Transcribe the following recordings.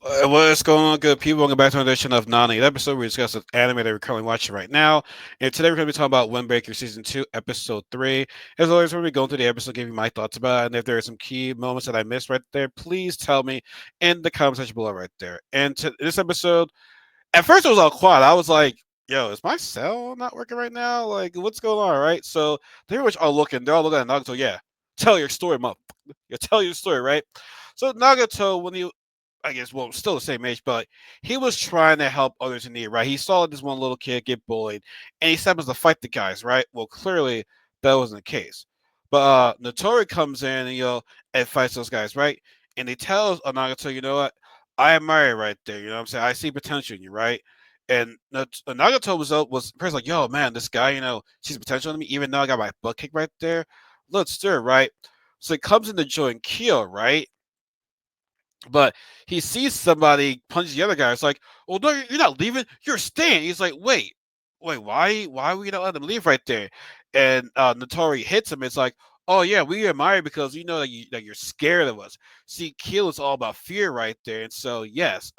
What's going on, good people? Welcome back to another edition of Nani. The episode we discuss an anime that we're currently watching right now. And today we're going to be talking about Windbreaker Season 2, Episode 3. As always, we're going to be going through the episode, giving my thoughts about it. And if there are some key moments that I missed right there, please tell me in the comment section below right there. And to this episode, at first it was all quiet. I was like, yo, is my cell not working right now? Like, what's going on, right? So they're pretty much all looking. They're all looking at Nagato. Yeah, tell your story, motherfucker. You tell your story, right? So Nagato, when he I guess, well, still the same age, but he was trying to help others in need, right? He saw this one little kid get bullied, and he set up to fight the guys, right? Well, clearly that wasn't the case. But Notori comes in and and fights those guys, right? And he tells Nagato, you know what? I admire you right there. You know what I'm saying? I see potential in you, right? And Nagato was first like, yo, man, this guy, sees potential in me, even though I got my butt kicked right there. Let's do it, right? So he comes in to join Kyo, right? But he sees somebody punch the other guy. It's like, well, no, you're not leaving. You're staying. He's like, wait, why are we not letting him leave right there? And Notori hits him. It's like, oh yeah, we admire because you know that you're scared of us. See, Kill is all about fear right there. And so yes,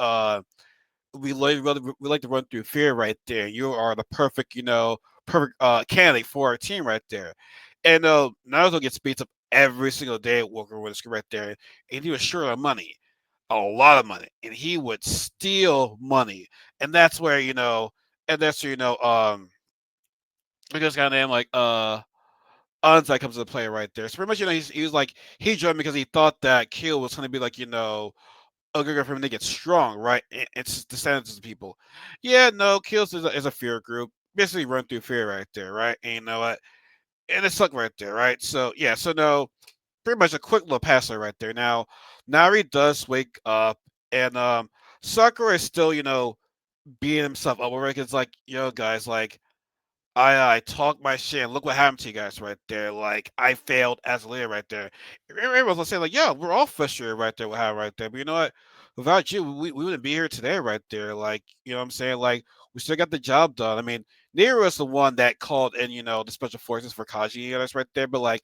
we like to run through fear right there. You are the perfect, perfect candidate for our team right there. And Naruto gets beat up every single day working with the right there, and he was short on money, a lot of money, and he would steal money, and that's where and that's where because kind of name like Anzai comes into play right there. So pretty much he was like he joined because he thought that Kill was going to be like a good for him to get strong, right? It's the standards of people. Yeah, no, Kills is a fear group. Basically run through fear right there, right? And you know what? And it sucked right there, right? So yeah, so no, pretty much a quick little passer right there. Now, Nari does wake up, and Sakura is still, beating himself up. Where it's like, yo, guys, like I talked my shit. And look what happened to you guys right there. Like I failed as a leader right there. Everyone was saying like, yeah, we're all frustrated right there. What happened right there? But you know what? Without you, we wouldn't be here today right there. Like you know what I'm saying? Like we still got the job done. I mean, Nero was the one that called in, the special forces for Kaji and us right there. But like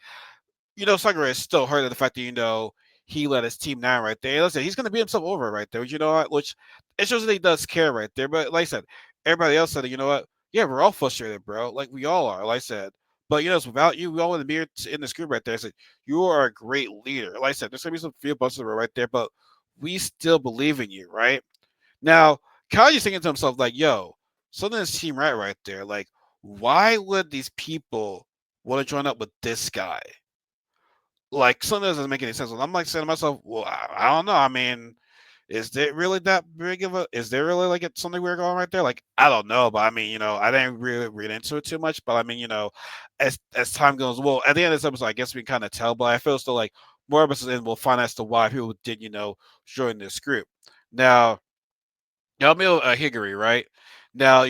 Sakura is still hurt at the fact that he let his team down right there. And listen, he's gonna beat himself over right there. You know what? Which it shows that he does care right there. But like I said, everybody else said, you know what? Yeah, we're all frustrated, bro. Like we all are. Like I said, but it's without you, we all want to be here in this group right there. I said you are a great leader. Like I said, there's gonna be some few bumps right there, but we still believe in you, right? Now, Kaji's thinking to himself like, yo, something doesn't seem right there. Like, why would these people want to join up with this guy? Like something doesn't make any sense. And I'm like saying to myself, well, I don't know. I mean, is there really that big of a? Is there really like something weird going right there? Like I don't know, but I mean, I didn't really read into it too much. But I mean, as time goes, well, at the end of this episode, I guess we can kind of tell. But I feel still like more of us in will find out as to why people did join this group. Now, Yamil Higuri, right? Now,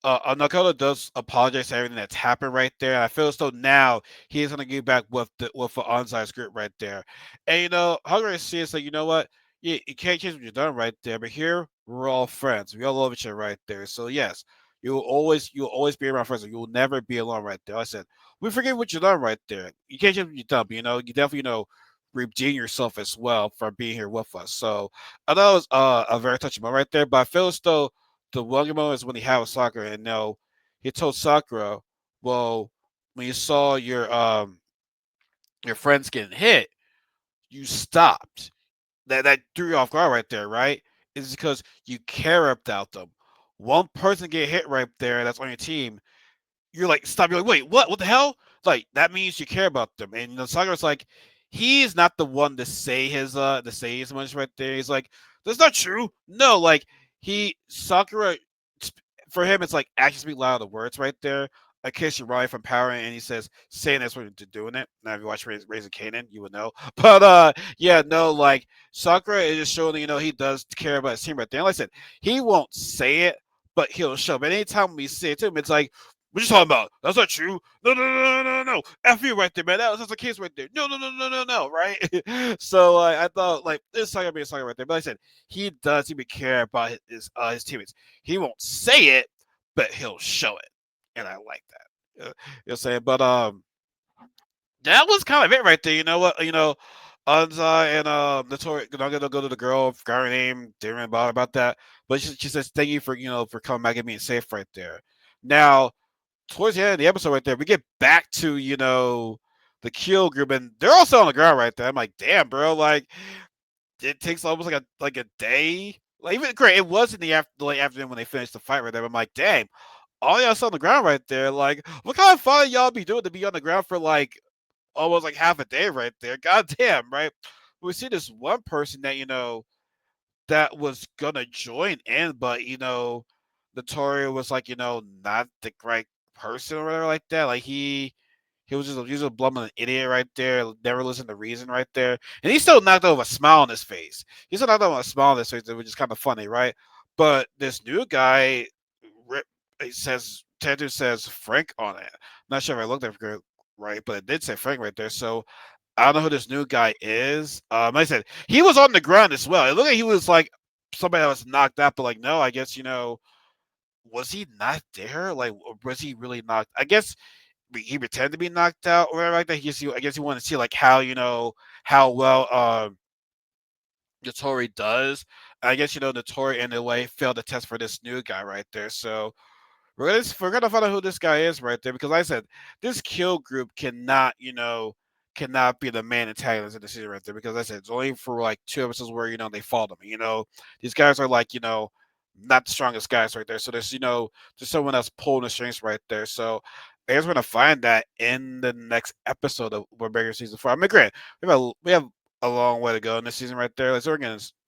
Nakota does apologize for everything that's happened right there. I feel as though now he's gonna get back with the onside script right there. And Hungary sees that what? You can't change what you've done right there, but here we're all friends. We all love each other right there. So yes, you'll always be around friends. You will never be alone right there. I said, we forget what you've done right there. You can't change what you've done, but you definitely redeem yourself as well for being here with us. So I know it was a very touching moment right there, but I feel as though the one moment is when he had with Sakura, and no, he told Sakura, "Well, when you saw your friends getting hit, you stopped. That threw you off guard right there, right? It's because you care about them. One person get hit right there that's on your team, you're like stop. You're like, wait, what? What the hell? Like that means you care about them. And Sakura's like, he's not the one to say his much right there. He's like, that's not true. No, like Sakura for him it's like actions speak louder than words right there. In case you're right from Power and he says saying that's what you're doing it. Now if you watch Raising Kanan, you would know. But yeah, no, like Sakura is just showing that he does care about his team right there. And like I said, he won't say it, but he'll show. But anytime we say it to him, it's like what you talking about? That's not true. No, no, no, no, no, no. F you right there, man. That's the case right there. No, no, no, no, no, no. Right. So I thought like this is talking about right there. But like I said he does even care about his teammates. He won't say it, but he'll show it, and I like that. You know what I'm saying? But that was kind of it right there. You know what? Anza and Notori not gonna go to the girl, forgot her name, didn't really bother about that. But she says thank you for for coming back and being safe right there. Now towards the end of the episode right there, we get back to the kill group and they're also on the ground right there. I'm like, damn, bro, like it takes almost like a day. Like even great, it was in the late afternoon when they finished the fight right there. I'm like, damn, all y'all still on the ground right there. Like, what kind of fun y'all be doing to be on the ground for like almost like half a day right there? God damn, right? We see this one person that that was gonna join in, but Notorio was like not the right person or whatever like that. Like he was a blum and an idiot right there. Never listened to reason right there, and he still knocked over a smile on his face. He still knocked over a smile on his face, which is kind of funny, right? But this new guy, it says tattoo says Frank on it. I'm not sure if I looked at it right, but it did say Frank right there. So I don't know who this new guy is. Like I said he was on the ground as well. It looked like he was like somebody that was knocked out, but like no, I guess was he not there? Like, was he really knocked? I guess he pretended to be knocked out or whatever like that. I guess he wanted to see like how how well Notori does. I guess Notori in a way failed the test for this new guy right there. So we're gonna find out who this guy is right there because like I said this kill group cannot cannot be the main antagonist in the season right there because like I said it's only for like 2 episodes where they fought them. These guys are like not the strongest guys right there. So there's there's someone that's pulling the strings right there. So I guess we're gonna find that in the next episode of Windbreaker season 4. I mean, great. We have a long way to go in this season right there. Like, so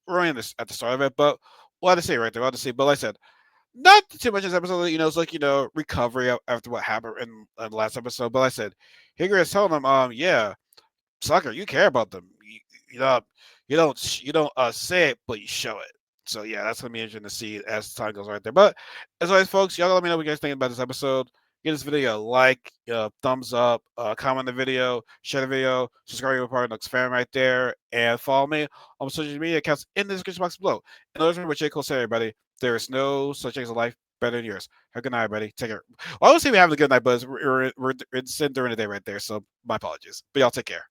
we're in this at the start of it, but we'll have to see right there. We'll have to see. But like I said, not too much in this episode. It's like recovery after what happened in the last episode. But like I said, Higgler is telling them, yeah, sucker, you care about them. You know, you don't say it, but you show it. So yeah, that's gonna be interesting to see as time goes right there. But as always, folks, y'all let me know what you guys think about this episode. Give this video a like, thumbs up, comment the video, share the video, subscribe to the part next fan right there, and follow me on social media accounts in the description box below. And always remember, J. Cole said, everybody, there is no such thing as a life better than yours. Have a good night, everybody. Take care. Well, I would say we're having a good night, but we're sitting during the day right there, so my apologies. But y'all take care.